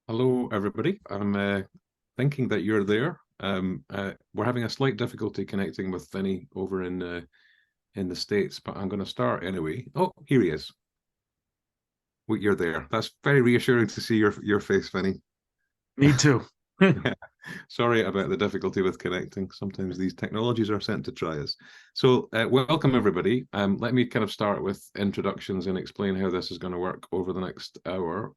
Hello, everybody. I'm thinking that you're there. We're having a slight difficulty connecting with Vinny over in the States, but I'm going to start anyway. Oh, here he is. Well, you're there. That's very reassuring to see your face, Vinny. Me too. Sorry about the difficulty with connecting. Sometimes these technologies are sent to try us. So, welcome everybody. Let me kind of start with introductions and explain how this is going to work over the next hour.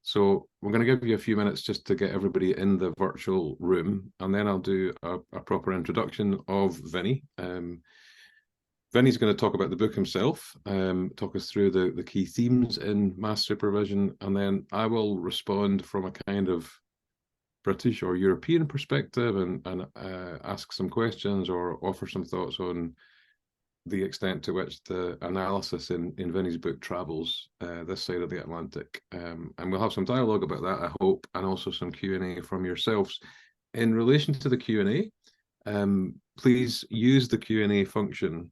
So we're going to give you a few minutes just to get everybody in the virtual room, and then I'll do a proper introduction of Vinny. Vinny's going to talk about the book himself, talk us through the key themes in mass supervision, and then I will respond from a kind of British or European perspective and ask some questions or offer some thoughts on the extent to which the analysis in Vinny's book travels this side of the Atlantic. And we'll have some dialogue about that, I hope, and also some Q&A from yourselves. In relation to the Q&A, please use the Q&A function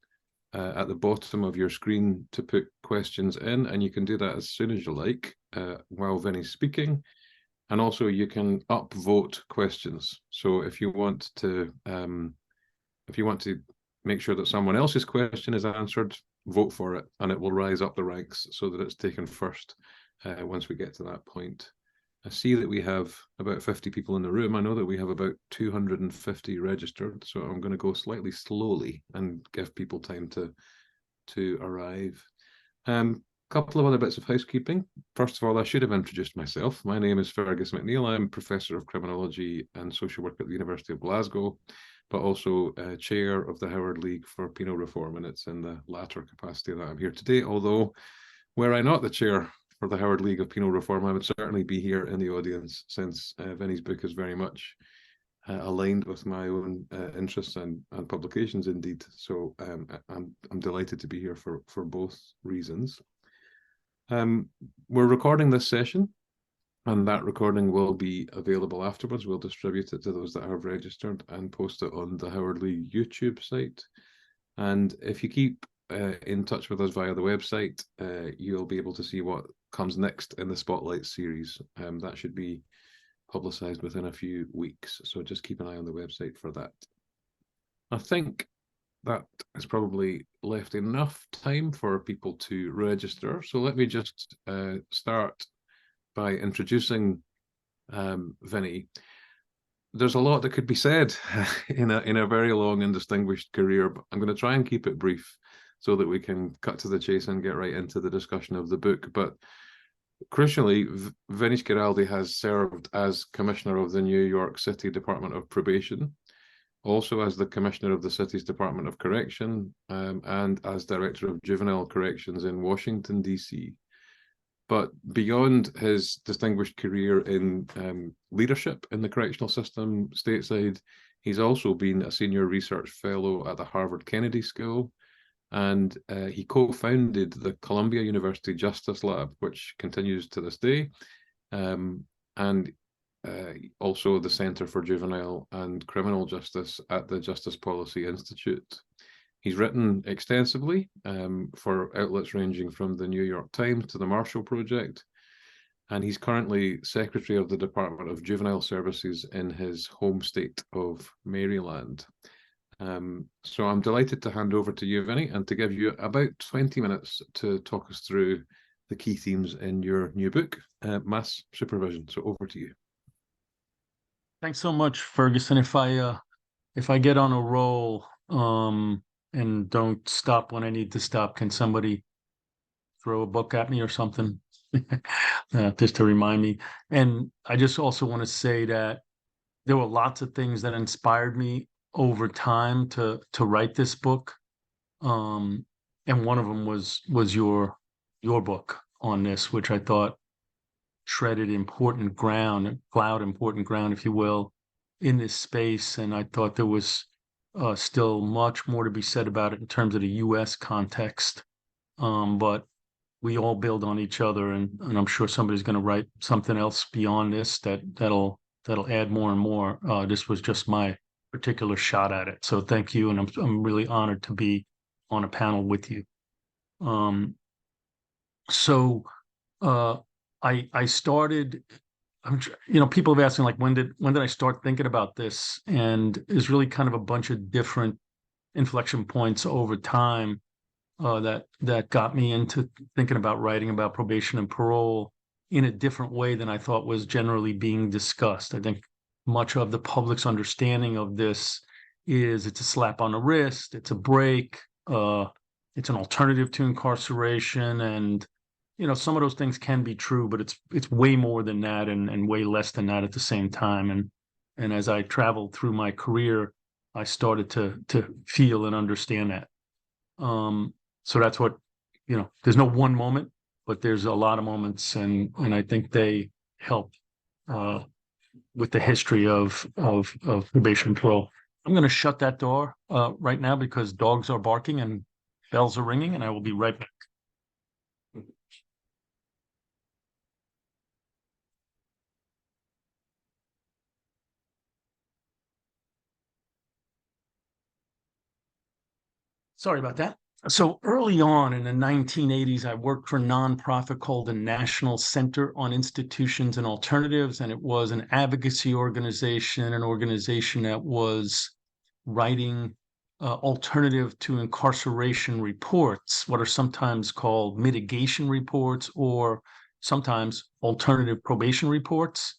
at the bottom of your screen to put questions in, and you can do that as soon as you like while Vinny's speaking. And also you can upvote questions. So if you want to make sure that someone else's question is answered, vote for it, and it will rise up the ranks so that it's taken first once we get to that point. I see that we have about 50 people in the room. I know that we have about 250 registered, so I'm going to go slightly slowly and give people time to arrive. Couple of other bits of housekeeping. First of all, I should have introduced myself. My name is Fergus McNeill. I'm Professor of Criminology and Social Work at the University of Glasgow, but also chair of the Howard League for Penal Reform, and it's in the latter capacity that I'm here today. Although, were I not the chair for the Howard League of Penal Reform, I would certainly be here in the audience, since Vinny's book is very much aligned with my own interests and publications indeed. So I'm delighted to be here for both reasons. We're recording this session, and that recording will be available afterwards. We'll distribute it to those that have registered and post it on the Howard League YouTube site. And if you keep in touch with us via the website, you'll be able to see what comes next in the Spotlight series. That should be publicized within a few weeks, so just keep an eye on the website for that. I think that has probably left enough time for people to register. So let me just start by introducing Vinny. There's a lot that could be said in a very long and distinguished career, but I'm going to try and keep it brief so that we can cut to the chase and get right into the discussion of the book. But crucially, Vinny Schiraldi has served as Commissioner of the New York City Department of Probation, also as the Commissioner of the city's Department of Correction, and as Director of Juvenile Corrections in Washington, D.C. But beyond his distinguished career in leadership in the correctional system stateside, he's also been a senior research fellow at the Harvard Kennedy School, and he co-founded the Columbia University Justice Lab, which continues to this day, and also the Center for Juvenile and Criminal Justice at the Justice Policy Institute. He's written extensively for outlets ranging from the New York Times to the Marshall Project, and he's currently Secretary of the Department of Juvenile Services in his home state of Maryland. So I'm delighted to hand over to you, Vinny, and to give you about 20 minutes to talk us through the key themes in your new book, Mass Supervision. So over to you. Thanks so much, Ferguson. If I get on a roll and don't stop when I need to stop, can somebody throw a book at me or something? Just to remind me. And I just also want to say that there were lots of things that inspired me over time to write this book. And one of them was your book on this, which I thought treaded important ground, plowed important ground, if you will, in this space. And I thought there was still much more to be said about it in terms of the U.S. context. But we all build on each other, and I'm sure somebody's going to write something else beyond this that'll add more and more. This was just my particular shot at it. So thank you, and I'm really honored to be on a panel with you. So I started, people have asked me, like, when did I start thinking about this? And it's really kind of a bunch of different inflection points over time that got me into thinking about writing about probation and parole in a different way than I thought was generally being discussed. I think much of the public's understanding of this is it's a slap on the wrist, it's a break, it's an alternative to incarceration, and some of those things can be true, but it's way more than that, and way less than that at the same time. And as I traveled through my career, I started to feel and understand that. So that's what, there's no one moment, but there's a lot of moments, and I think they help with the history of probation and parole. I'm going to shut that door right now because dogs are barking and bells are ringing, and I will be right back. Sorry about that. So early on in the 1980s, I worked for a nonprofit called the National Center on Institutions and Alternatives, and it was an advocacy organization, an organization that was writing alternative to incarceration reports, what are sometimes called mitigation reports, or sometimes alternative probation reports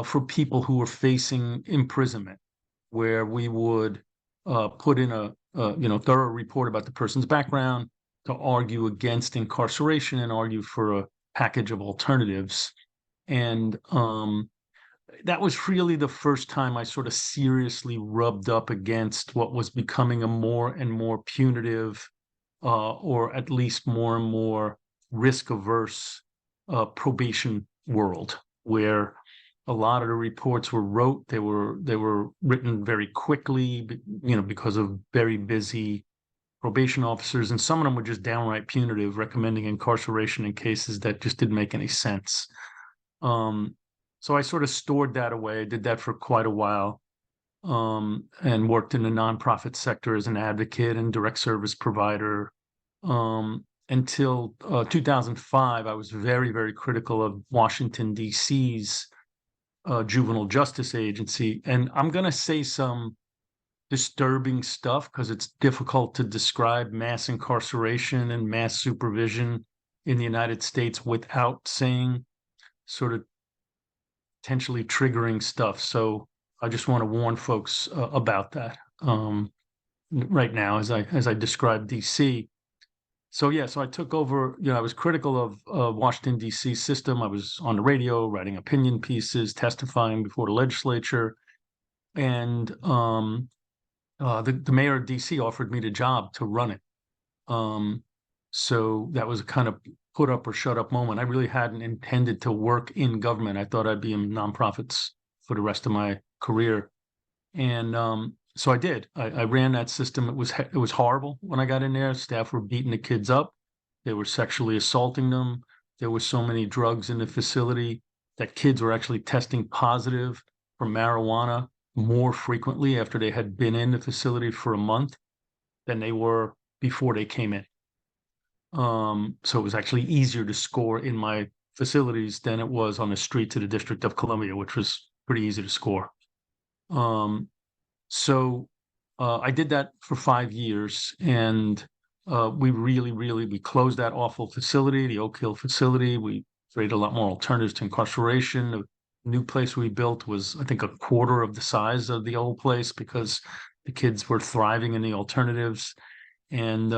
for people who were facing imprisonment, where we would put in a thorough report about the person's background to argue against incarceration and argue for a package of alternatives. And that was really the first time I sort of seriously rubbed up against what was becoming a more and more punitive, or at least more and more risk-averse probation world, where a lot of the reports they were written very quickly, because of very busy probation officers, and some of them were just downright punitive, recommending incarceration in cases that just didn't make any sense. So I sort of stored that away. I did that for quite a while, and worked in the nonprofit sector as an advocate and direct service provider, until 2005. I was very, very critical of Washington, D.C.'s juvenile justice agency. And I'm going to say some disturbing stuff because it's difficult to describe mass incarceration and mass supervision in the United States without saying sort of potentially triggering stuff. So I just want to warn folks about that right now as I describe DC. So I took over, I was critical of Washington, D.C. system. I was on the radio, writing opinion pieces, testifying before the legislature. And the mayor of D.C. offered me the job to run it. So that was a kind of put up or shut up moment. I really hadn't intended to work in government. I thought I'd be in nonprofits for the rest of my career. And so I did. I ran that system. It was horrible when I got in there. Staff were beating the kids up. They were sexually assaulting them. There were so many drugs in the facility that kids were actually testing positive for marijuana more frequently after they had been in the facility for a month than they were before they came in. So it was actually easier to score in my facilities than it was on the streets of the District of Columbia, which was pretty easy to score. So I did that for 5 years, and we closed that awful facility, the Oak Hill facility. We created a lot more alternatives to incarceration. The new place we built was, I think, a quarter of the size of the old place because the kids were thriving in the alternatives. And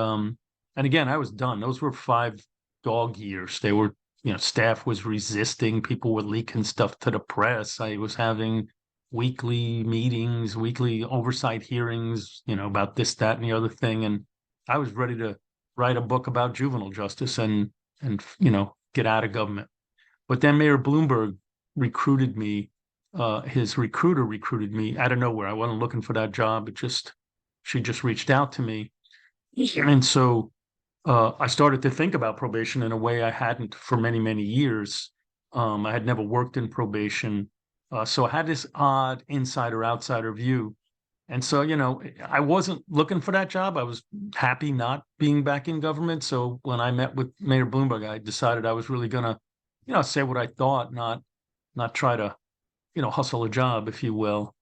again, I was done. Those were 5 dog years. They were, staff was resisting. People were leaking stuff to the press. I was having weekly meetings, weekly oversight hearings, about this, that, and the other thing. And I was ready to write a book about juvenile justice and get out of government. But then Mayor Bloomberg recruited me. His recruiter recruited me out of nowhere. I wasn't looking for that job. She just reached out to me. And so I started to think about probation in a way I hadn't for many, many years. I had never worked in probation. So I had this odd insider-outsider view. And so, I wasn't looking for that job. I was happy not being back in government. So when I met with Mayor Bloomberg, I decided I was really going to say what I thought, not try to, hustle a job, if you will.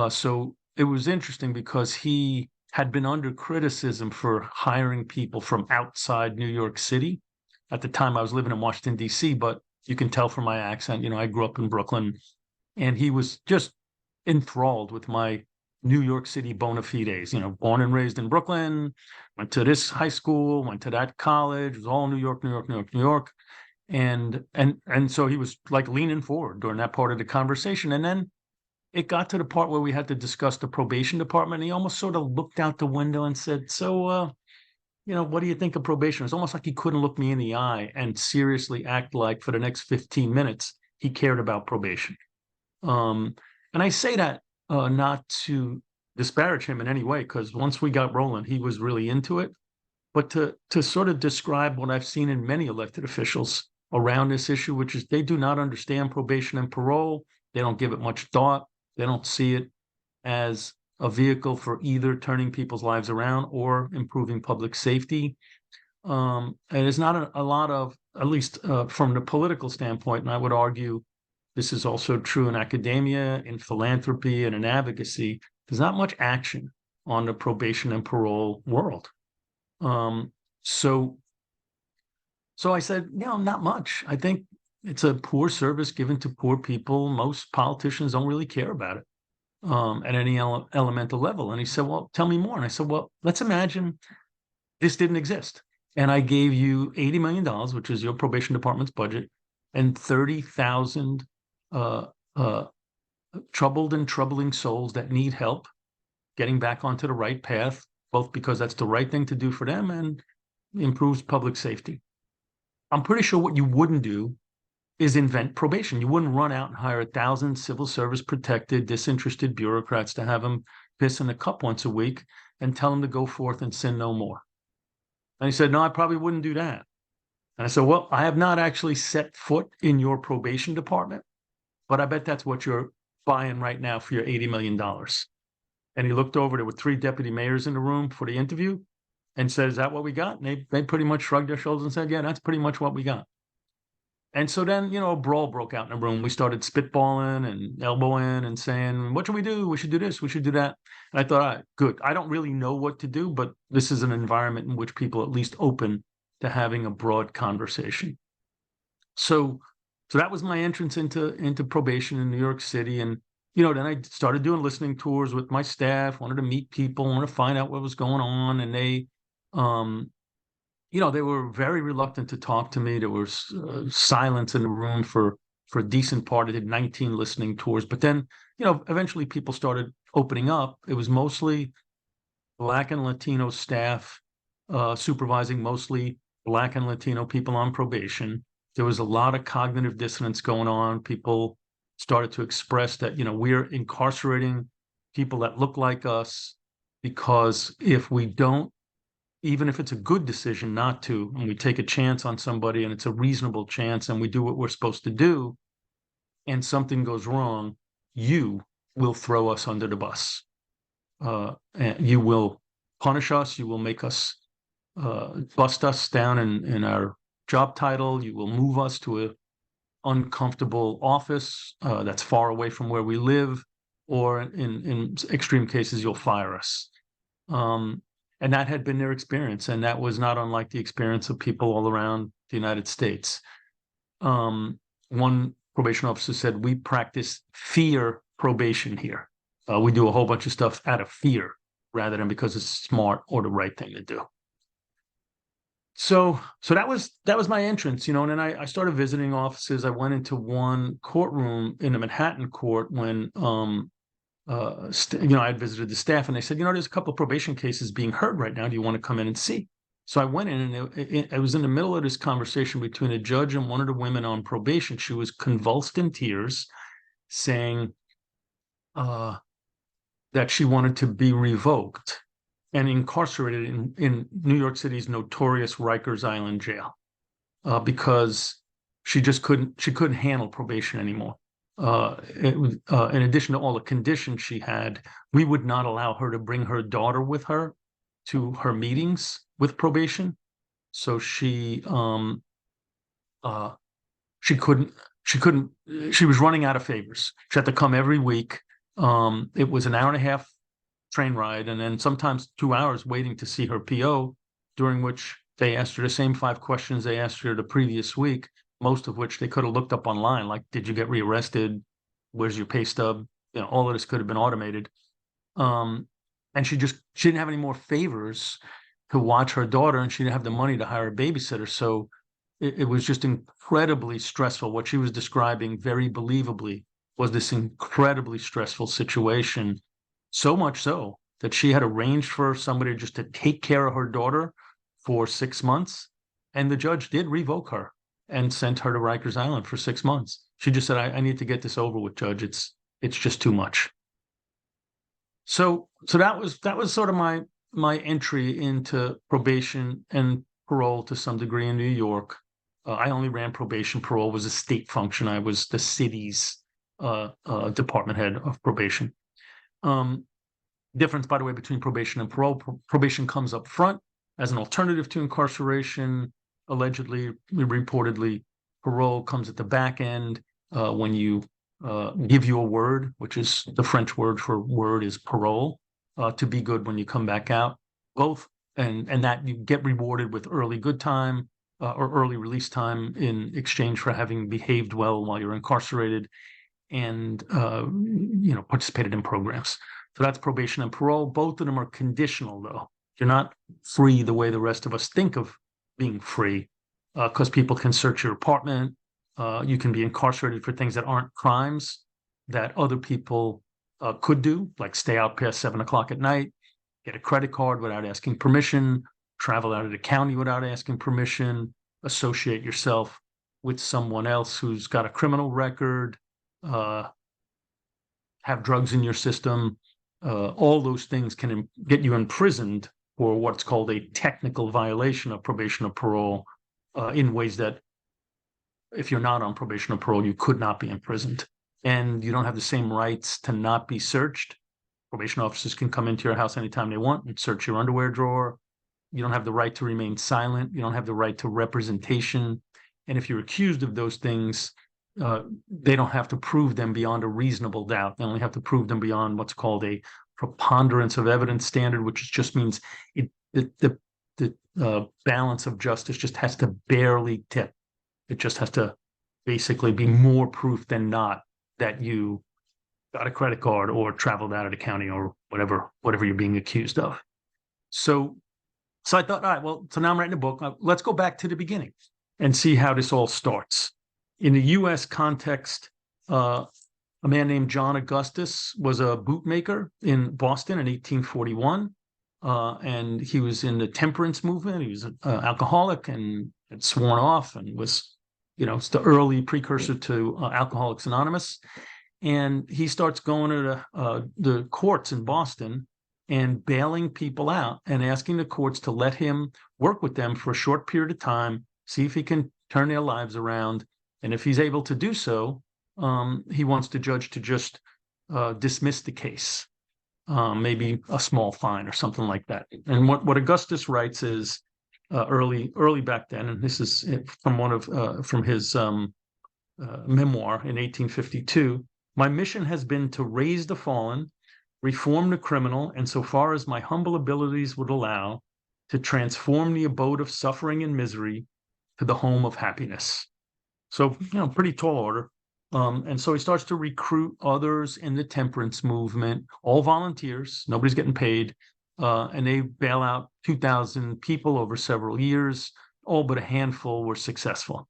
So it was interesting because he had been under criticism for hiring people from outside New York City. At the time, I was living in Washington, D.C., but you can tell from my accent, I grew up in Brooklyn, and he was just enthralled with my New York City bona fides, born and raised in Brooklyn, went to this high school, went to that college, it was all New York, New York, New York, New York. And so he was like leaning forward during that part of the conversation. And then it got to the part where we had to discuss the probation department. And he almost sort of looked out the window and said, so, what do you think of probation? It's almost like he couldn't look me in the eye and seriously act like for the next 15 minutes, he cared about probation. And I say that not to disparage him in any way, because once we got rolling, he was really into it. But to sort of describe what I've seen in many elected officials around this issue, which is they do not understand probation and parole. They don't give it much thought. They don't see it as a vehicle for either turning people's lives around or improving public safety. And it's not a lot of, at least from the political standpoint, and I would argue this is also true in academia, in philanthropy, and in advocacy, there's not much action on the probation and parole world. So I said, not much. I think it's a poor service given to poor people. Most politicians don't really care about it at any elemental level. And he said, well, tell me more. And I said, well, let's imagine this didn't exist. And I gave you $80 million, which is your probation department's budget, and 30,000 troubled and troubling souls that need help getting back onto the right path, both because that's the right thing to do for them and improves public safety. I'm pretty sure what you wouldn't do is invent probation. You wouldn't run out and hire 1,000 civil service protected, disinterested bureaucrats to have them piss in a cup once a week and tell them to go forth and sin no more. And he said, no, I probably wouldn't do that. And I said, well, I have not actually set foot in your probation department, but I bet that's what you're buying right now for your $80 million. And he looked over, there were 3 deputy mayors in the room for the interview, and said, is that what we got? And they pretty much shrugged their shoulders and said, yeah, that's pretty much what we got. And so then, a brawl broke out in the room. We started spitballing and elbowing and saying, what should we do? We should do this. We should do that. And I thought, all right, good. I don't really know what to do, but this is an environment in which people at least open to having a broad conversation. So that was my entrance into probation in New York City. And, then I started doing listening tours with my staff, wanted to meet people, wanted to find out what was going on. And they, they were very reluctant to talk to me. There was silence in the room for a decent part. I did 19 listening tours, but then, eventually people started opening up. It was mostly Black and Latino staff supervising mostly Black and Latino people on probation. There was a lot of cognitive dissonance going on. People started to express that, we're incarcerating people that look like us because if we don't, even if it's a good decision not to, and we take a chance on somebody and it's a reasonable chance and we do what we're supposed to do, and something goes wrong, you will throw us under the bus. And you will punish us. You will make us bust us down in our job title. You will move us to an uncomfortable office that's far away from where we live, or in extreme cases, you'll fire us. And that had been their experience. And that was not unlike the experience of people all around the United States. One probation officer said, we practice fear probation here. We do a whole bunch of stuff out of fear rather than because it's smart or the right thing to do. So that was my entrance, and then I started visiting offices. I went into one courtroom in the Manhattan court when I had visited the staff, and they said, there's a couple of probation cases being heard right now. Do you want to come in and see? So I went in, and I was in the middle of this conversation between a judge and one of the women on probation. She was convulsed in tears, saying that she wanted to be revoked and incarcerated in New York City's notorious Rikers Island jail because she couldn't handle probation anymore. In addition to all the conditions she had, we would not allow her to bring her daughter with her to her meetings with probation. So she she couldn't, she was running out of favors. She had to come every week. It was an hour and a half train ride, and then sometimes 2 hours waiting to see her PO, during which they asked her the same 5 questions they asked her the previous week, most of which they could have looked up online, like, did you get rearrested? Where's your pay stub? All of this could have been automated. And she didn't have any more favors to watch her daughter, and she didn't have the money to hire a babysitter. So it was just incredibly stressful. What she was describing very believably was this incredibly stressful situation, so much so that she had arranged for somebody just to take care of her daughter for 6 months, and the judge did revoke her and sent her to Rikers Island for 6 months. She just said, I need to get this over with, Judge. It's just too much. So that was sort of my entry into probation and parole to some degree in New York. I only ran probation. Parole was a state function. I was the city's department head of probation. Difference, by the way, between probation and parole. Probation comes up front as an alternative to incarceration, allegedly, reportedly. Parole comes at the back end when you give you a word, which is the French word for word is parole, to be good when you come back out. Both, and that you get rewarded with early good time or early release time in exchange for having behaved well while you're incarcerated and participated in programs. So that's probation and parole. Both of them are conditional, though. You're not free the way the rest of us think of being free, because people can search your apartment. You can be incarcerated for things that aren't crimes that other people could do, like stay out past 7 o'clock at night, get a credit card without asking permission, travel out of the county without asking permission, associate yourself with someone else who's got a criminal record, have drugs in your system. All those things can get you imprisoned for what's called a technical violation of probation or parole in ways that if you're not on probation or parole, you could not be imprisoned. And you don't have the same rights to not be searched. Probation officers can come into your house anytime they want and search your underwear drawer. You don't have the right to remain silent. You don't have the right to representation. And if you're accused of those things, they don't have to prove them beyond a reasonable doubt. They only have to prove them beyond what's called a preponderance of evidence standard, which just means the balance of justice just has to barely tip. It just has to basically be more proof than not that you got a credit card or traveled out of the county or whatever you're being accused of. So I thought, all right, well, so now I'm writing a book. Let's go back to the beginning and see how this all starts. In the U.S. context, a man named John Augustus was a bootmaker in Boston in 1841, and he was in the temperance movement. He was an alcoholic and had sworn off and was, it's the early precursor to Alcoholics Anonymous. And he starts going to the courts in Boston and bailing people out and asking the courts to let him work with them for a short period of time, see if he can turn their lives around. And if he's able to do so, he wants the judge to just dismiss the case, maybe a small fine or something like that. And what Augustus writes is early back then, and this is from from his memoir in 1852. My mission has been to raise the fallen, reform the criminal, and so far as my humble abilities would allow, to transform the abode of suffering and misery to the home of happiness. So, pretty tall order. And so he starts to recruit others in the temperance movement, all volunteers, nobody's getting paid. And they bail out 2,000 people over several years. All but a handful were successful.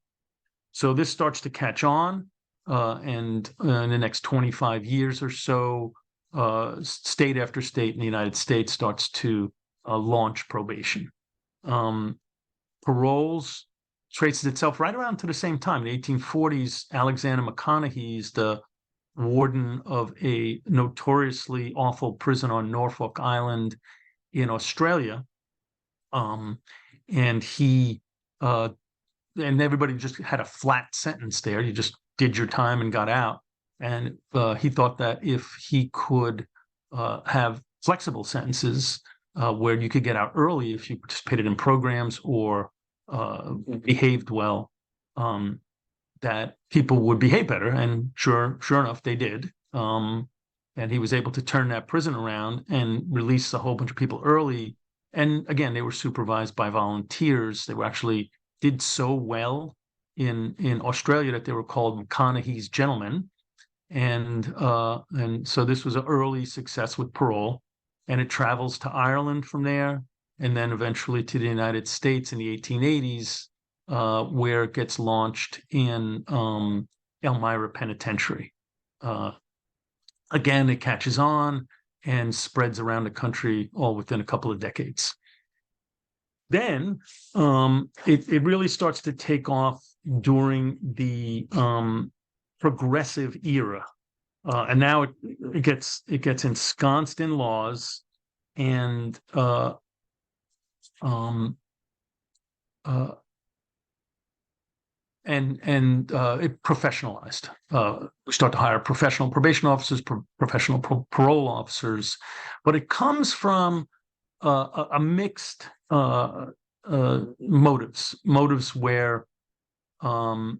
So this starts to catch on. And in the next 25 years or so, state after state in the United States starts to launch probation. Paroles traces itself right around to the same time. In the 1840s, Alexander McConaughey's the warden of a notoriously awful prison on Norfolk Island in Australia. And he and everybody just had a flat sentence there. You just did your time and got out. And he thought that if he could have flexible sentences where you could get out early if you participated in programs or behaved well, that people would behave better, and sure enough, they did. And he was able to turn that prison around and release a whole bunch of people early. And again, they were supervised by volunteers. They were actually did so well in Australia that they were called McConaughey's gentlemen. And so this was an early success with Parole, and it travels to Ireland from there, and then eventually to the United States in the 1880s, where it gets launched in Elmira Penitentiary. Again, it catches on and spreads around the country all within a couple of decades. Then it really starts to take off during the progressive era, and now it gets ensconced in laws and it professionalized. We start to hire professional probation officers, professional parole officers, but it comes from a mixed motives where of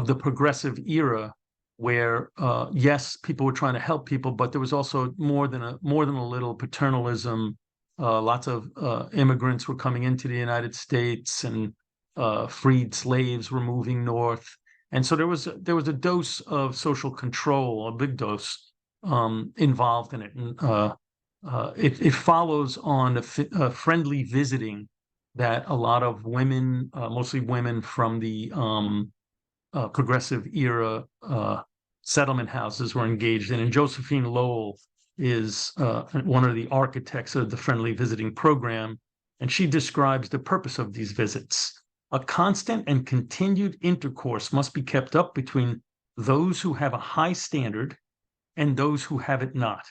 the progressive era, where yes, people were trying to help people, but there was also more than a little paternalism. Lots of immigrants were coming into the United States, and freed slaves were moving north, and so there was a dose of social control, a big dose, involved in it. And it follows on a friendly visiting that a lot of women, mostly women from the progressive era settlement houses, were engaged in. And Josephine Lowell is one of the architects of the friendly visiting program, and she describes the purpose of these visits. A constant and continued intercourse must be kept up between those who have a high standard and those who have it not,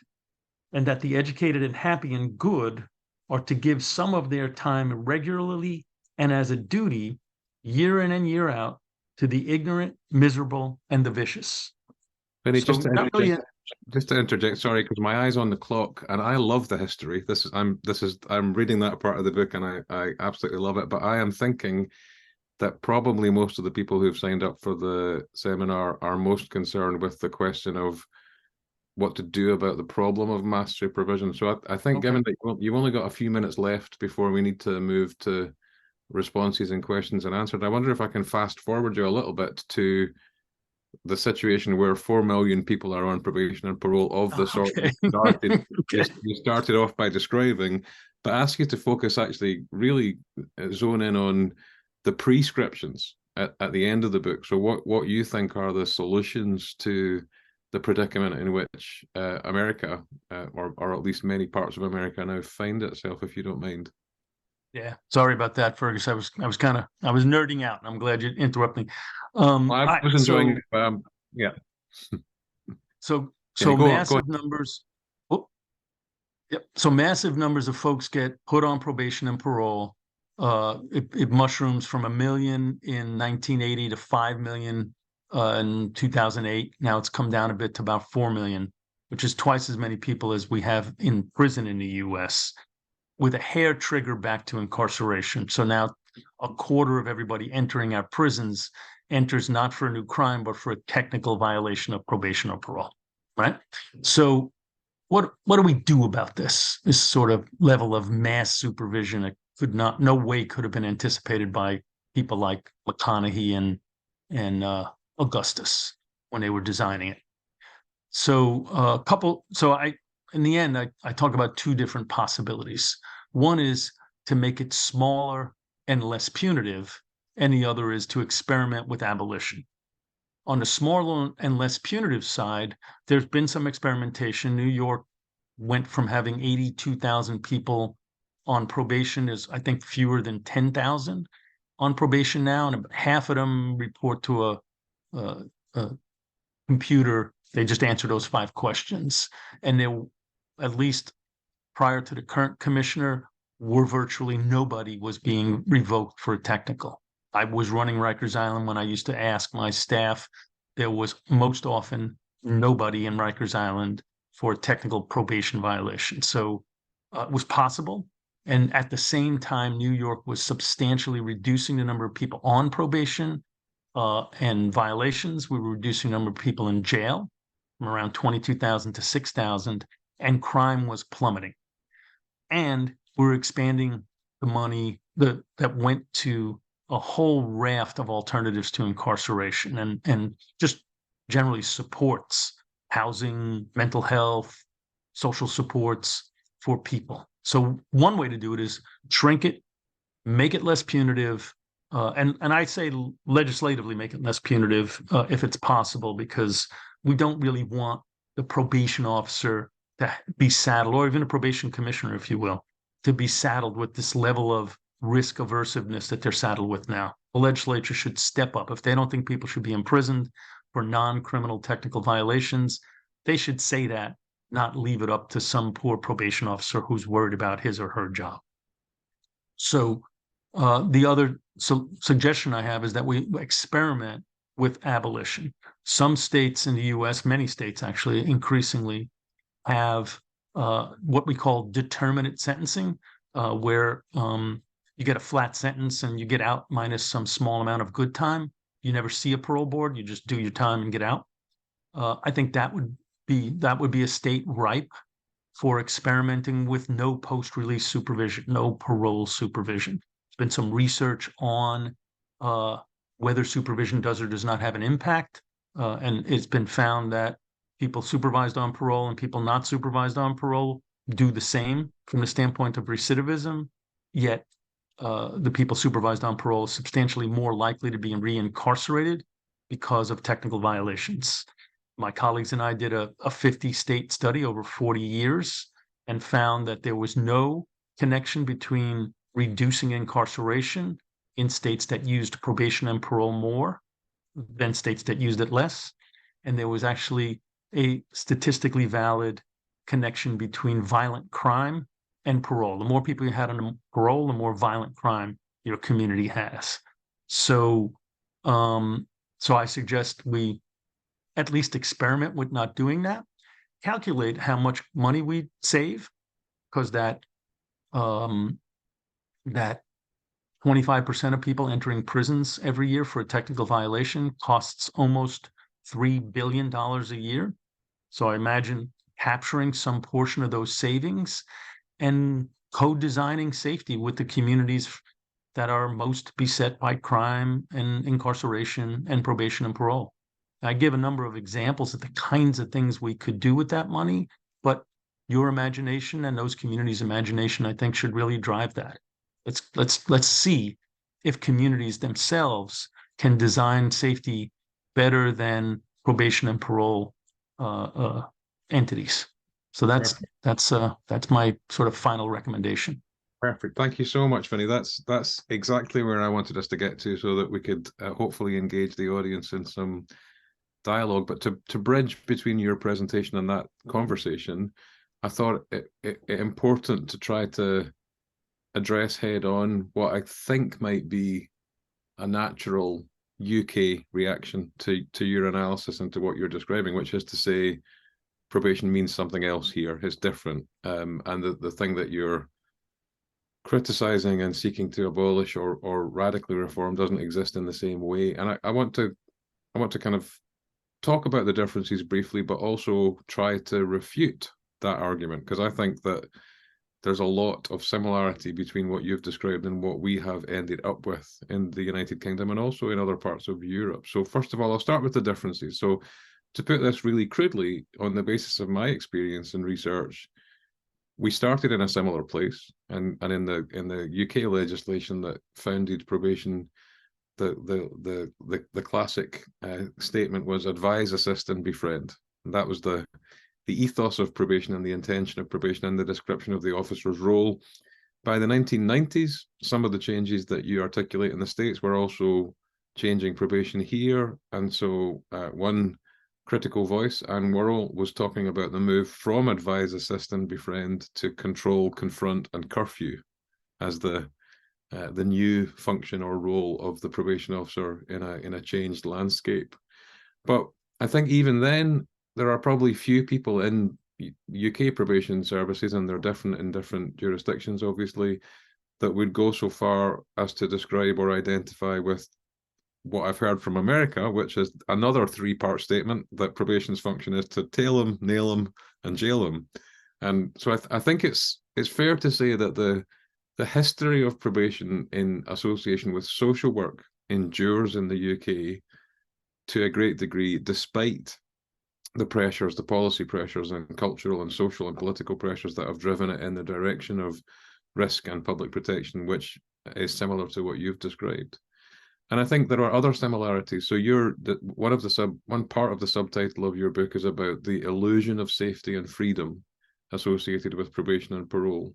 and that the educated and happy and good are to give some of their time regularly and as a duty, year in and year out, to the ignorant, miserable, and the vicious. Benny, So just to interject, sorry, because my eye's on the clock, and I love the history. I'm reading that part of the book, and I absolutely love it. But I am thinking that probably most of the people who've signed up for the seminar are most concerned with the question of what to do about the problem of mass supervision. So I think, given that you've only got a few minutes left before we need to move to responses and questions and answered, I wonder if I can fast forward you a little bit to the situation where 4 million people are on probation and parole of the sort you started off by describing, but ask you to focus, actually really zone in on the prescriptions at the end of the book. So what you think are the solutions to the predicament in which America, or at least many parts of America now find itself, if you don't mind. Yeah, sorry about that, Fergus. I was nerding out, and I'm glad you interrupted me. I was enjoying. Yeah. So massive numbers. Oh, yep. So massive numbers of folks get put on probation and parole. It mushrooms from 1 million in 1980 to 5 million in 2008. Now it's come down a bit to about 4 million, which is twice as many people as we have in prison in the U.S., with a hair trigger back to incarceration. So now a quarter of everybody entering our prisons enters not for a new crime, but for a technical violation of probation or parole, right? So what do we do about this sort of level of mass supervision? It no way could have been anticipated by people like McConaughey and Augustus when they were designing it. So in the end, I talk about two different possibilities. One is to make it smaller and less punitive, and the other is to experiment with abolition. On the smaller and less punitive side, there's been some experimentation. New York went from having 82,000 people on probation is, I think, fewer than 10,000 on probation now, and half of them report to a computer. They just answer those 5 questions, and there, at least prior to the current commissioner, virtually nobody was being revoked for a technical. I was running Rikers Island when I used to ask my staff. There was most often nobody in Rikers Island for a technical probation violation. So it was possible. And at the same time, New York was substantially reducing the number of people on probation and violations. We were reducing the number of people in jail from around 22,000 to 6,000, and crime was plummeting. And we're expanding the money that went to a whole raft of alternatives to incarceration and just generally supports, housing, mental health, social supports for people. So one way to do it is shrink it, make it less punitive, and I say legislatively make it less punitive if it's possible, because we don't really want the probation officer to be saddled, or even a probation commissioner, if you will, to be saddled with this level of risk aversiveness that they're saddled with now. The legislature should step up. If they don't think people should be imprisoned for non-criminal technical violations, they should say that, not leave it up to some poor probation officer who's worried about his or her job. So the other suggestion I have is that we experiment with abolition. Some states in the US, many states actually, increasingly have what we call determinate sentencing, where you get a flat sentence and you get out minus some small amount of good time. You never see a parole board. You just do your time and get out. I think that would be a state ripe for experimenting with no post-release supervision, no parole supervision. There's been some research on whether supervision does or does not have an impact, and it's been found that people supervised on parole and people not supervised on parole do the same from the standpoint of recidivism, yet the people supervised on parole are substantially more likely to be reincarcerated because of technical violations. My colleagues and I did a 50-state study over 40 years and found that there was no connection between reducing incarceration in states that used probation and parole more than states that used it less. And there was actually a statistically valid connection between violent crime and parole. The more people you had on parole, the more violent crime your community has. So, so I suggest we at least experiment with not doing that, calculate how much money we save, because that 25% of people entering prisons every year for a technical violation costs almost $3 billion a year. So I imagine capturing some portion of those savings and co-designing safety with the communities that are most beset by crime and incarceration and probation and parole. I give a number of examples of the kinds of things we could do with that money, but your imagination and those communities' imagination, I think, should really drive that. Let's see if communities themselves can design safety better than probation and parole entities. So that's my sort of final recommendation. Perfect. Thank you so much, Vinny. That's exactly where I wanted us to get to, so that we could hopefully engage the audience in some dialogue. But to bridge between your presentation and that conversation, I thought it important to try to address head on what I think might be a natural UK reaction to your analysis and to what you're describing, which is to say probation means something else here. It's different. And the thing that you're criticizing and seeking to abolish or radically reform doesn't exist in the same way. And I want to kind of talk about the differences briefly, but also try to refute that argument, because I think that there's a lot of similarity between what you've described and what we have ended up with in the United Kingdom and also in other parts of Europe. So first of all, I'll start with the differences. So to put this really crudely, on the basis of my experience and research, we started in a similar place, and in the UK legislation that founded probation, the classic statement was advise, assist, and befriend. And that was the ethos of probation and the intention of probation and the description of the officer's role. By the 1990s, some of the changes that you articulate in the States were also changing probation here. And so one critical voice, Anne Worrell, was talking about the move from advise, assist, and befriend to control, confront, and curfew as the new function or role of the probation officer in a changed landscape. But I think even then, there are probably few people in UK probation services, and they're different in different jurisdictions, obviously, that would go so far as to describe or identify with what I've heard from America, which is another three-part statement that probation's function is to tail them, nail them, and jail them. And so I think it's fair to say that the history of probation in association with social work endures in the UK to a great degree, despite the pressures, the policy pressures, and cultural and social and political pressures that have driven it in the direction of risk and public protection, which is similar to what you've described. And I think there are other similarities. So one part of the subtitle of your book is about the illusion of safety and freedom associated with probation and parole.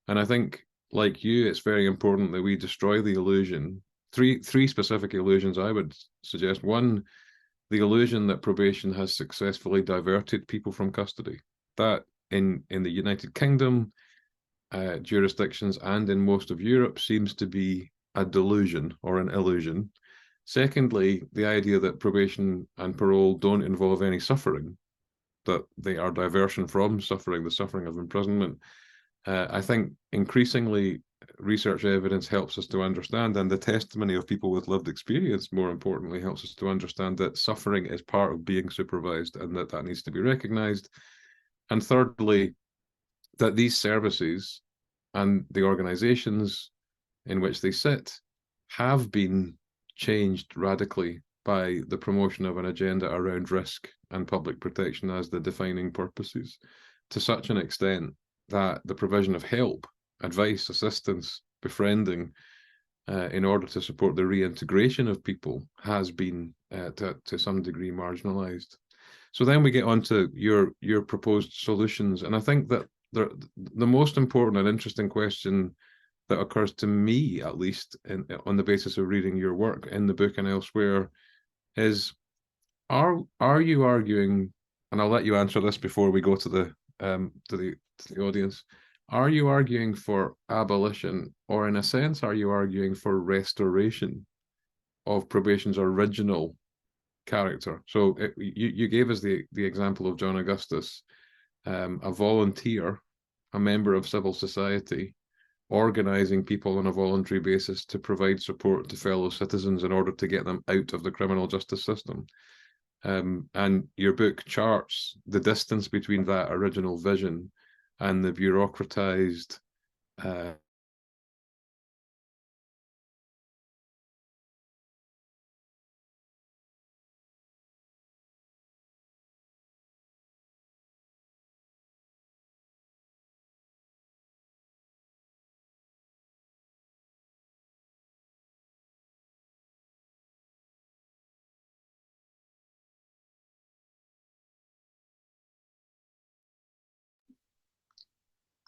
And I think, like you, it's very important that we destroy the illusion. Three specific illusions I would suggest. One, the illusion that probation has successfully diverted people from custody. That in the United Kingdom, jurisdictions and in most of Europe seems to be a delusion or an illusion. Secondly, the idea that probation and parole don't involve any suffering, that they are diversion from suffering, the suffering of imprisonment. I think increasingly research evidence helps us to understand, and the testimony of people with lived experience, more importantly, helps us to understand that suffering is part of being supervised and that needs to be recognized. And thirdly, that these services and the organizations in which they sit have been changed radically by the promotion of an agenda around risk and public protection as the defining purposes, to such an extent that the provision of help, advice, assistance, befriending, in order to support the reintegration of people has been to some degree marginalized. So then we get on to your proposed solutions. And I think that the most important and interesting question that occurs to me, at least on the basis of reading your work in the book and elsewhere, is are you arguing, and I'll let you answer this before we go to the audience, are you arguing for abolition, or in a sense, are you arguing for restoration of probation's original character? So you gave us the example of John Augustus, a volunteer, a member of civil society, organizing people on a voluntary basis to provide support to fellow citizens in order to get them out of the criminal justice system. And your book charts the distance between that original vision and the bureaucratized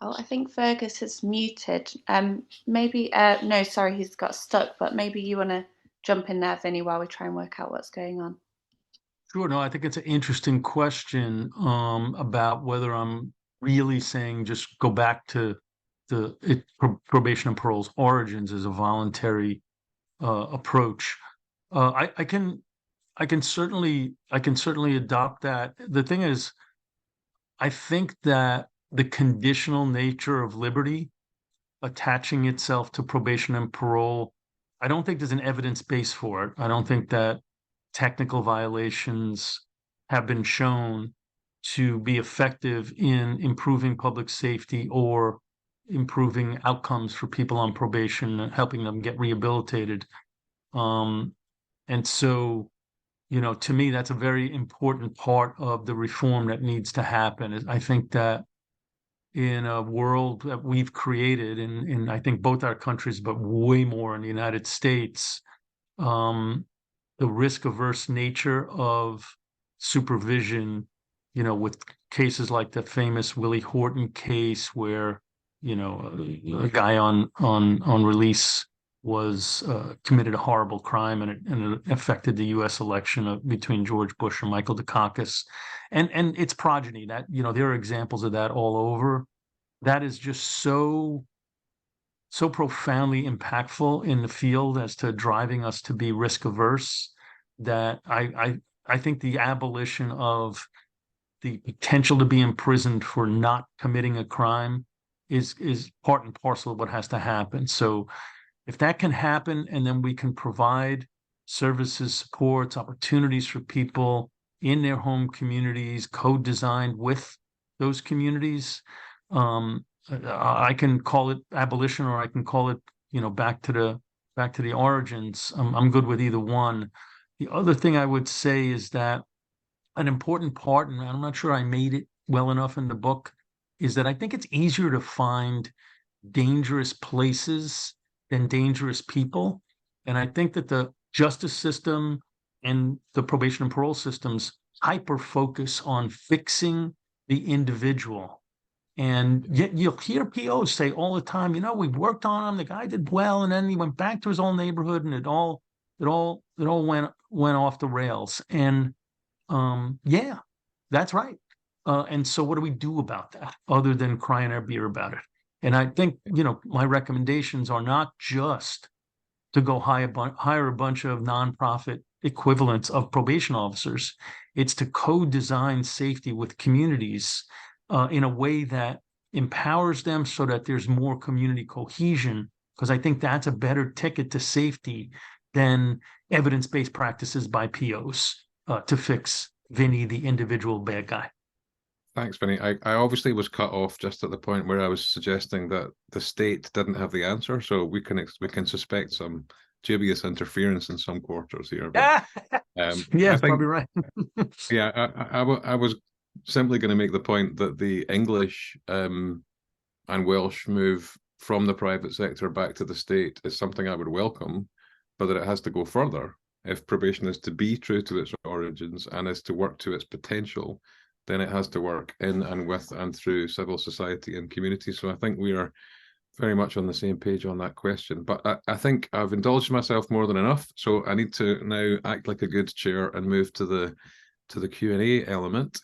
Oh, I think Fergus is muted. Maybe, no, sorry, he's got stuck, but maybe you want to jump in there, Vinny, while we try and work out what's going on. Sure. No, I think it's an interesting question about whether I'm really saying just go back to probation and parole's origins as a voluntary approach. I can certainly adopt that. The thing is, I think that the conditional nature of liberty attaching itself to probation and parole, I don't think there's an evidence base for it. I don't think that technical violations have been shown to be effective in improving public safety or improving outcomes for people on probation and helping them get rehabilitated. And so, to me, that's a very important part of the reform that needs to happen. I think that in a world that we've created in I think both our countries, but way more in the United States, the risk-averse nature of supervision, with cases like the famous Willie Horton case where, a guy on release was committed a horrible crime, and it affected the U.S. election between George Bush and Michael Dukakis, and its progeny. That there are examples of that all over. That is just so profoundly impactful in the field as to driving us to be risk averse that I think the abolition of the potential to be imprisoned for not committing a crime is part and parcel of what has to happen. So if that can happen, and then we can provide services, supports, opportunities for people in their home communities, co-designed with those communities. I can call it abolition, or I can call it, back to the origins. I'm good with either one. The other thing I would say is that an important part, and I'm not sure I made it well enough in the book, is that I think it's easier to find dangerous places than dangerous people. And I think that the justice system and the probation and parole systems hyper focus on fixing the individual. And yet you'll hear POs say all the time, we worked on him, the guy did well, and then he went back to his old neighborhood and it all went off the rails. And yeah, that's right. And so what do we do about that other than crying our beer about it? And I think, my recommendations are not just to go hire a bunch of nonprofit equivalents of probation officers. It's to co-design safety with communities in a way that empowers them so that there's more community cohesion, because I think that's a better ticket to safety than evidence-based practices by POs to fix Vinny, the individual bad guy. Thanks, Vinny. I obviously was cut off just at the point where I was suggesting that the state didn't have the answer, so we can suspect some dubious interference in some quarters here. But, yeah, probably right. Yeah, I was simply going to make the point that the English and Welsh move from the private sector back to the state is something I would welcome, but that it has to go further. If probation is to be true to its origins and is to work to its potential, then it has to work in and with and through civil society and community. So I think we are very much on the same page on that question. But I think I've indulged myself more than enough. So I need to now act like a good chair and move to the Q&A element.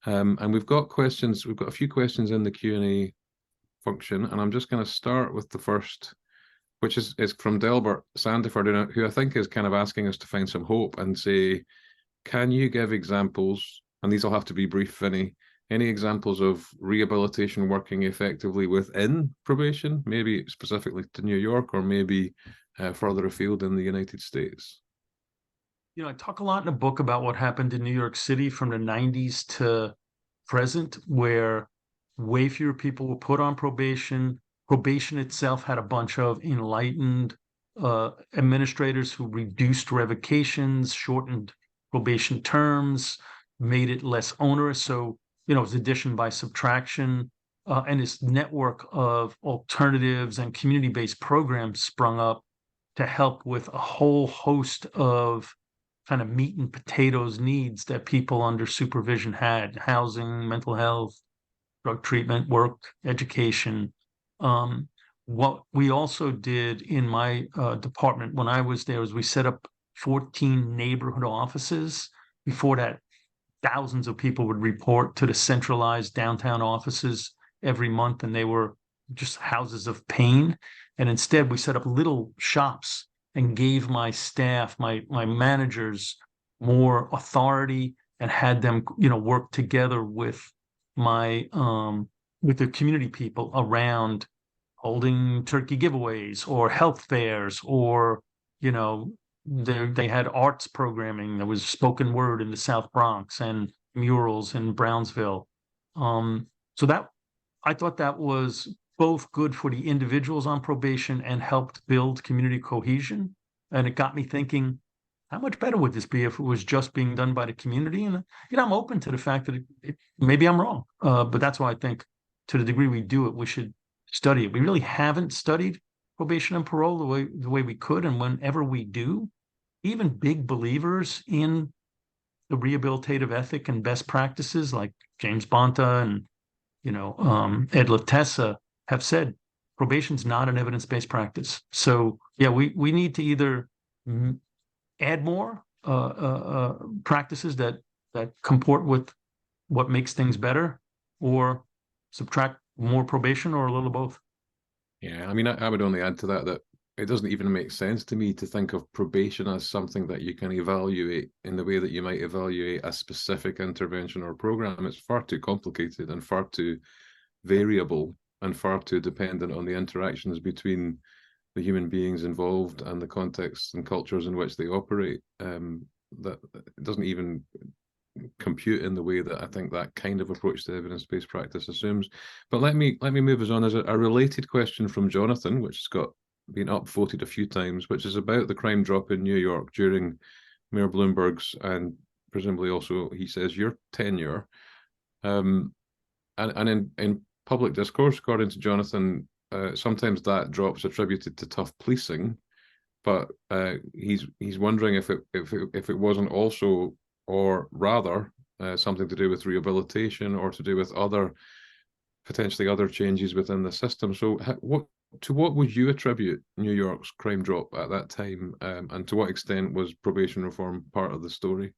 And we've got questions. We've got a few questions in the Q&A function, and I'm just going to start with the first, which is from Delbert Sandiford, who I think is kind of asking us to find some hope and say, can you give examples, and these will have to be brief, Vinny, any examples of rehabilitation working effectively within probation, maybe specifically to New York or maybe further afield in the United States? I talk a lot in the book about what happened in New York City from the 90s to present, where way fewer people were put on probation. Probation itself had a bunch of enlightened administrators who reduced revocations, shortened probation terms, made it less onerous. So, it was addition by subtraction. And this network of alternatives and community-based programs sprung up to help with a whole host of kind of meat and potatoes needs that people under supervision had: housing, mental health, drug treatment, work, education. What we also did in my department when I was there was we set up 14 neighborhood offices. Before that, thousands of people would report to the centralized downtown offices every month, and they were just houses of pain. And instead, we set up little shops and gave my staff, my managers, more authority and had them, work together with with the community people around holding turkey giveaways or health fairs, or, they had arts programming. There was spoken word in the South Bronx and murals in Brownsville. So that, I thought that was both good for the individuals on probation and helped build community cohesion. And it got me thinking, how much better would this be if it was just being done by the community? And, I'm open to the fact that maybe I'm wrong, but that's why I think to the degree we do it, we should study it. We really haven't studied probation and parole the way we could. And whenever we do, even big believers in the rehabilitative ethic and best practices like James Bonta and, Ed Latessa have said probation's not an evidence-based practice. So yeah, we need to either add more practices that comport with what makes things better, or subtract more probation, or a little of both. Yeah, I mean, I would only add to that it doesn't even make sense to me to think of probation as something that you can evaluate in the way that you might evaluate a specific intervention or program. It's far too complicated and far too variable and far too dependent on the interactions between the human beings involved and the contexts and cultures in which they operate, that it doesn't even compute in the way that I think that kind of approach to evidence-based practice assumes. But let me move us on. As a related question from Jonathan, which has been upvoted a few times, which is about the crime drop in New York during Mayor Bloomberg's, and presumably also, he says, your tenure. And in public discourse, according to Jonathan, sometimes that drop's attributed to tough policing, but he's wondering if it wasn't also, or rather, something to do with rehabilitation or to do with potentially other changes within the system. So what would you attribute New York's crime drop at that time, and to what extent was probation reform part of the story?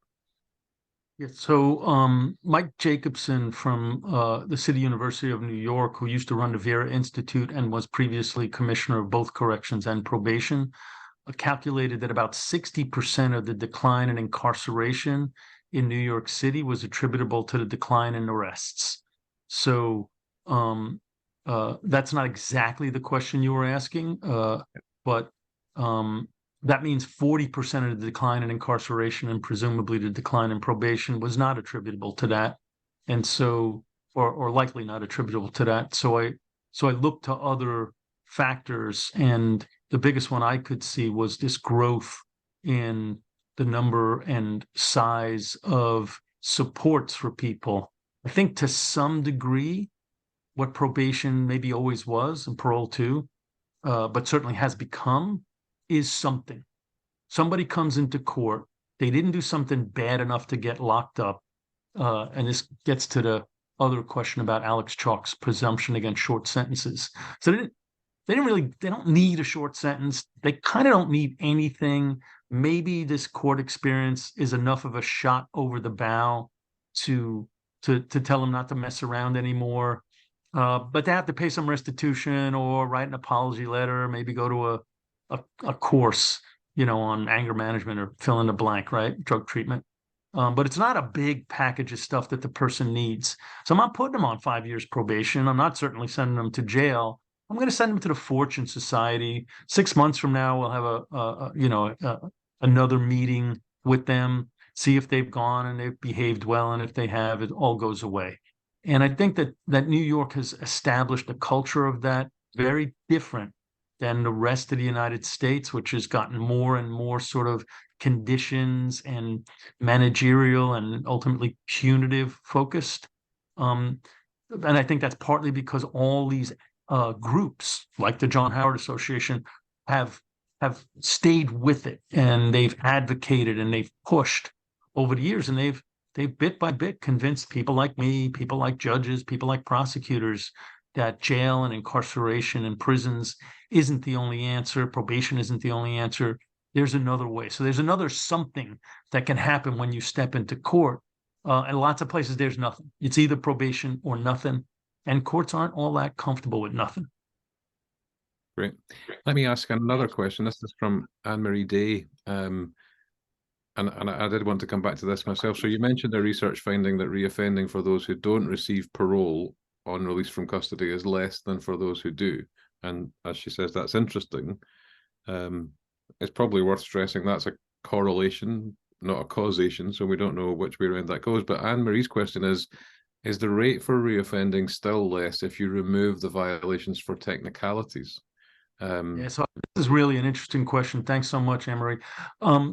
Yeah, so Mike Jacobson from the City University of New York, who used to run the Vera Institute and was previously commissioner of both corrections and probation, calculated that about 60% of the decline in incarceration in New York City was attributable to the decline in arrests. So that's not exactly the question you were asking, but that means 40% of the decline in incarceration and presumably the decline in probation was not attributable to that. And so, or likely not attributable to that. So I looked to other factors, and the biggest one I could see was this growth in the number and size of supports for people. I think to some degree, what probation maybe always was, and parole too, but certainly has become, is something. Somebody comes into court, they didn't do something bad enough to get locked up. And this gets to the other question about Alex Chalk's presumption against short sentences. So they don't need a short sentence. They kind of don't need anything. Maybe this court experience is enough of a shot over the bow to tell them not to mess around anymore. But they have to pay some restitution or write an apology letter, maybe go to a course, on anger management or fill in the blank, right? Drug treatment. But it's not a big package of stuff that the person needs. So I'm not putting them on 5 years probation. I'm not certainly sending them to jail. I'm going to send them to the Fortune Society. 6 months from now, we'll have another meeting with them, see if they've gone and they've behaved well, and if they have, it all goes away. And I think that New York has established a culture of that very different than the rest of the United States, which has gotten more and more sort of conditions and managerial and ultimately punitive focused. And I think that's partly because all these groups, like the John Howard Association, have stayed with it, and they've advocated and they've pushed over the years, and they've bit by bit convinced people like me, people like judges, people like prosecutors, that jail and incarceration and prisons isn't the only answer. Probation isn't the only answer. There's another way. So there's another something that can happen when you step into court. And lots of places, there's nothing. It's either probation or nothing. And courts aren't all that comfortable with nothing. Great. Let me ask another question. This is from Anne-Marie Day. And I did want to come back to this myself. So you mentioned a research finding that reoffending for those who don't receive parole on release from custody is less than for those who do. And as she says, that's interesting. It's probably worth stressing that's a correlation, not a causation, so we don't know which way around that goes. But Anne-Marie's question is the rate for reoffending still less if you remove the violations for technicalities? Yeah, so this is really an interesting question. Thanks so much, Anne-Marie.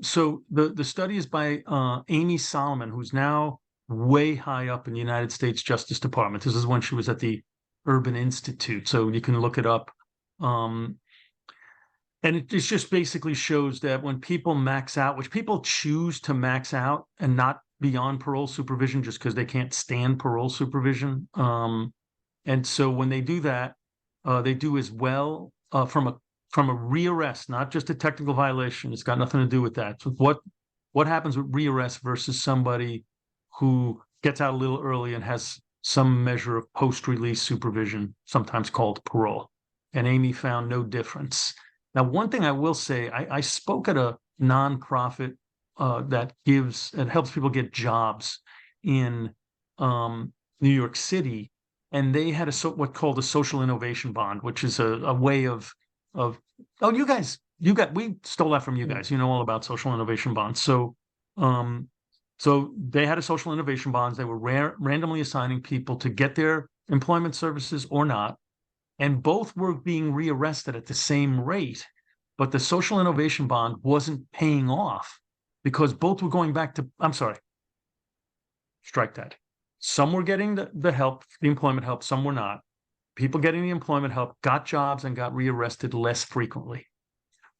So the study is by Amy Solomon, who's now way high up in the United States Justice Department. This is when she was at the Urban Institute, so you can look it up. And it just basically shows that when people max out, which people choose to max out and not be on parole supervision just because they can't stand parole supervision. And so when they do that, they do as well from a rearrest, not just a technical violation. It's got nothing to do with that. So what happens with rearrest versus somebody who gets out a little early and has some measure of post-release supervision, sometimes called parole. And Amy found no difference. Now, one thing I will say, I spoke at a nonprofit that helps people get jobs in New York City, and they had what's called a social innovation bond, which is a way of oh, we stole that from you guys. You know all about social innovation bonds. So they had a social innovation bonds. They were randomly assigning people to get their employment services or not, and both were being rearrested at the same rate, but the social innovation bond wasn't paying off because both were going back to, I'm sorry, strike that. Some were getting the help, the employment help, some were not. People getting the employment help got jobs and got rearrested less frequently.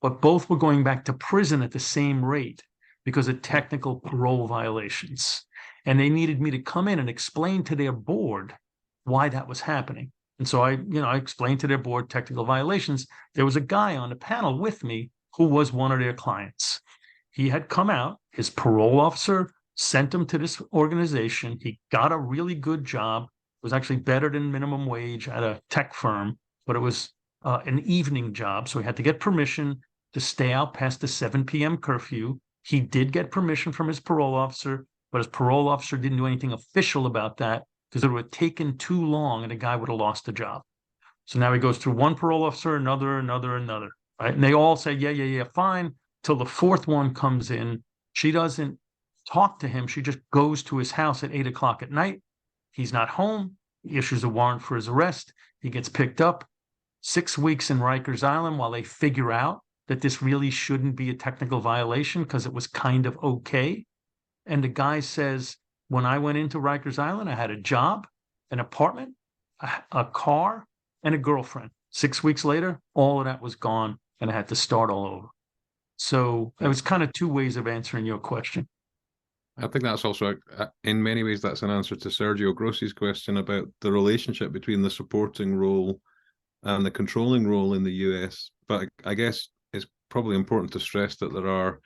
But both were going back to prison at the same rate because of technical parole violations. And they needed me to come in and explain to their board why that was happening. And so I explained to their board technical violations. There was a guy on the panel with me who was one of their clients. He had come out, his parole officer sent him to this organization. He got a really good job. It was actually better than minimum wage at a tech firm, but it was an evening job. So he had to get permission to stay out past the 7 p.m. curfew. He did get permission from his parole officer, but his parole officer didn't do anything official about that because it would have taken too long and the guy would have lost the job. So now he goes through one parole officer, another, right? And they all say, yeah, fine, till the fourth one comes in. She doesn't talk to him. She just goes to his house at 8 o'clock at night. He's not home. He issues a warrant for his arrest. He gets picked up. 6 weeks in Rikers Island while they figure out that this really shouldn't be a technical violation because it was kind of okay. And the guy says, when I went into Rikers Island, I had a job, an apartment, a car, and a girlfriend. 6 weeks later, all of that was gone, and I had to start all over. So it was kind of two ways of answering your question. I think that's also, in many ways, that's an answer to Sergio Grossi's question about the relationship between the supporting role and the controlling role in the US. But I guess it's probably important to stress that there are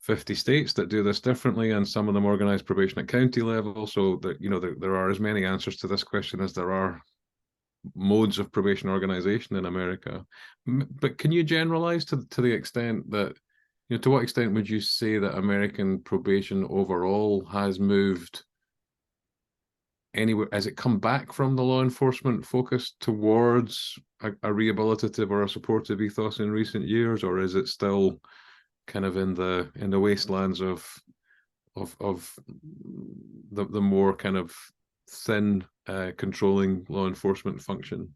50 states that do this differently, and some of them organize probation at county level. So that, there are as many answers to this question as there are modes of probation organization in America. But can you generalize to the extent that, to what extent would you say that American probation overall has moved anywhere? Has it come back from the law enforcement focus towards a rehabilitative or a supportive ethos in recent years, or is it still kind of in the wastelands of the more kind of thin controlling law enforcement function?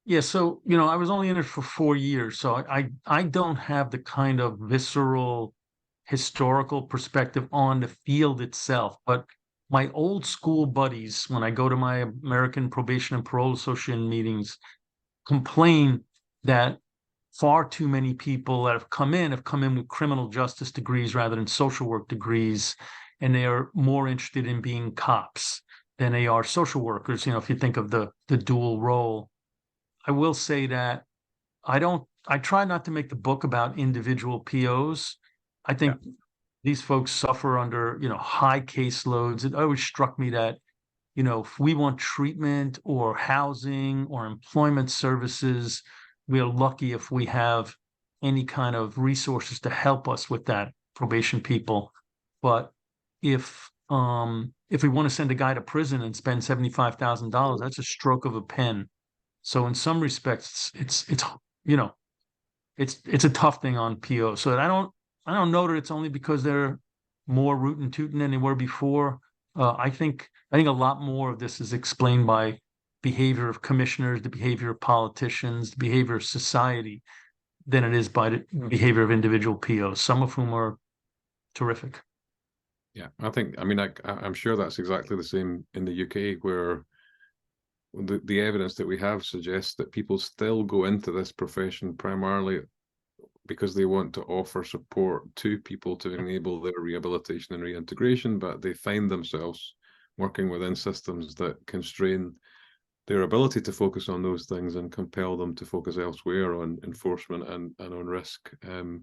Yeah, so I was only in it for 4 years, so I don't have the kind of visceral historical perspective on the field itself. But my old school buddies, when I go to my American Probation and Parole Association meetings, complain that far too many people that have come in with criminal justice degrees rather than social work degrees, and they are more interested in being cops than they are social workers. If you think of the dual role. I will say that I try not to make the book about individual POs. I think these folks suffer under, high caseloads. It always struck me that, if we want treatment or housing or employment services, we are lucky if we have any kind of resources to help us with that, probation people. But if we want to send a guy to prison and spend $75,000, that's a stroke of a pen. So in some respects, it's a tough thing on PO. So I don't know that it's only because they're more rootin' tootin' than they were before. I think a lot more of this is explained by behavior of commissioners, the behavior of politicians, the behavior of society, than it is by the behavior of individual POs, some of whom are terrific. Yeah, I'm sure that's exactly the same in the UK, where the evidence that we have suggests that people still go into this profession primarily because they want to offer support to people to enable their rehabilitation and reintegration, but they find themselves working within systems that constrain their ability to focus on those things and compel them to focus elsewhere on enforcement and on risk. And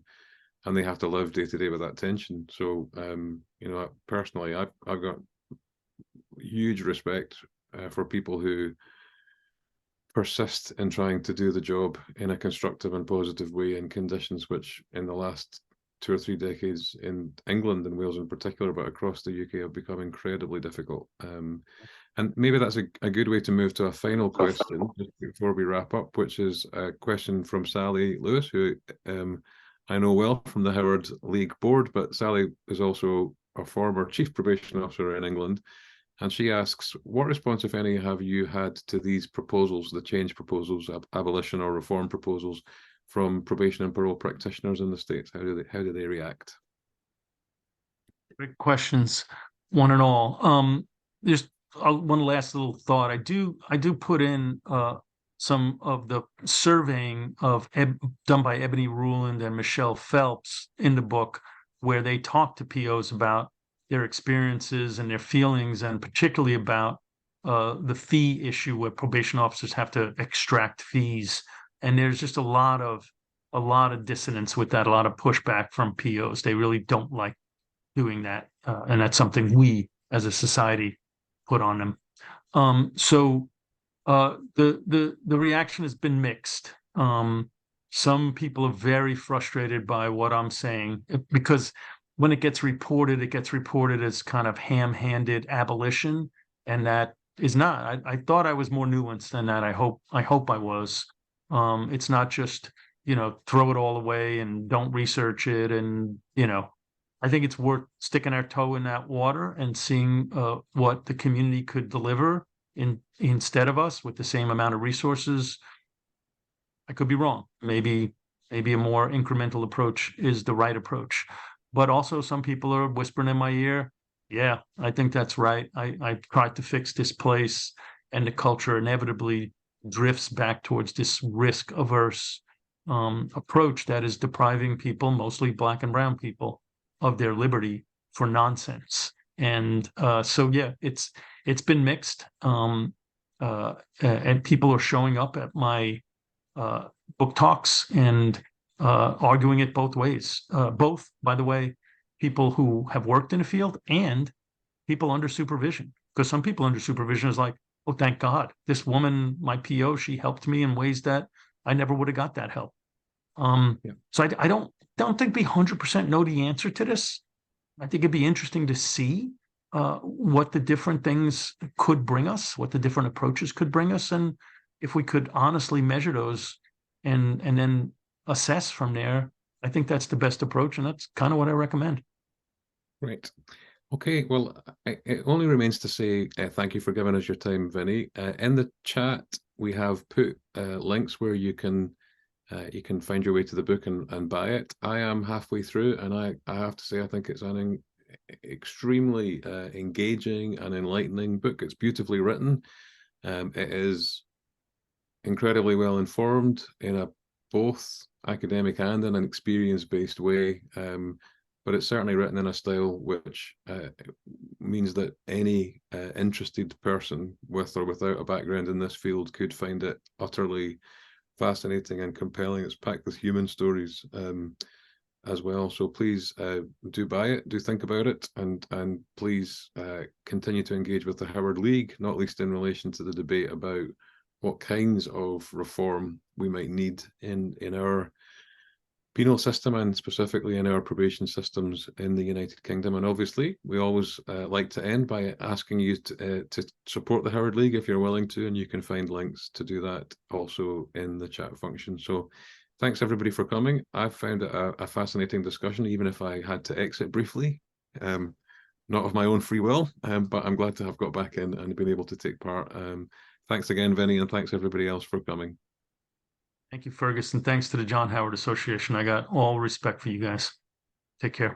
they have to live day to day with that tension. So, personally, I've got huge respect for people who persist in trying to do the job in a constructive and positive way in conditions which in the last 2 or 3 decades in England and Wales in particular, but across the UK, have become incredibly difficult. And maybe that's a good way to move to a final question just before we wrap up, which is a question from Sally Lewis, who I know well from the Howard League board, but Sally is also a former chief probation officer in England. And she asks, what response, if any, have you had to these proposals, the change proposals, abolition or reform proposals from probation and parole practitioners in the States? How do they react? Great questions, one and all. Just one last little thought. I do put in some of the surveying of done by Ebony Ruland and Michelle Phelps in the book, where they talk to POs about their experiences and their feelings, and particularly about the fee issue, where probation officers have to extract fees. And there's just a lot of dissonance with that, a lot of pushback from POs. They really don't like doing that, and that's something we as a society put on them. So the reaction has been mixed. Some people are very frustrated by what I'm saying, because when it gets reported as kind of ham-handed abolition, and that is not. I thought I was more nuanced than that. I hope I was. It's not just, throw it all away and don't research it, and I think it's worth sticking our toe in that water and seeing what the community could deliver instead of us with the same amount of resources. I could be wrong. Maybe a more incremental approach is the right approach. But also some people are whispering in my ear, yeah, I think that's right. I tried to fix this place, and the culture inevitably drifts back towards this risk-averse approach that is depriving people, mostly Black and brown people, of their liberty for nonsense. And so, yeah, it's been mixed. And people are showing up at my book talks and arguing it both ways. Both, by the way, people who have worked in the field and people under supervision. Because some people under supervision is like, oh, thank God, this woman, my PO, she helped me in ways that I never would have got that help. So I don't think we 100% know the answer to this. I think it'd be interesting to see what the different things could bring us, what the different approaches could bring us, and if we could honestly measure those and then assess from there. I think that's the best approach, and that's kind of what I recommend. Great. Okay, well, it only remains to say thank you for giving us your time, Vinny. In the chat, we have put links where you can find your way to the book and buy it. I am halfway through, and I have to say I think it's an extremely engaging and enlightening book. It's beautifully written. It is incredibly well informed in a both academic and in an experience-based way. But it's certainly written in a style which means that any interested person, with or without a background in this field, could find it utterly fascinating and compelling. It's packed with human stories as well. So please do buy it, do think about it, and please continue to engage with the Howard League, not least in relation to the debate about what kinds of reform we might need in our penal system, and specifically in our probation systems in the United Kingdom. And obviously, we always like to end by asking you to support the Howard League if you're willing to, and you can find links to do that also in the chat function. So thanks everybody for coming. I've found it a fascinating discussion, even if I had to exit briefly, not of my own free will, but I'm glad to have got back in and been able to take part. Thanks again, Vinny, and thanks everybody else for coming. Thank you, Fergus, and thanks to the John Howard Association. I got all respect for you guys. Take care.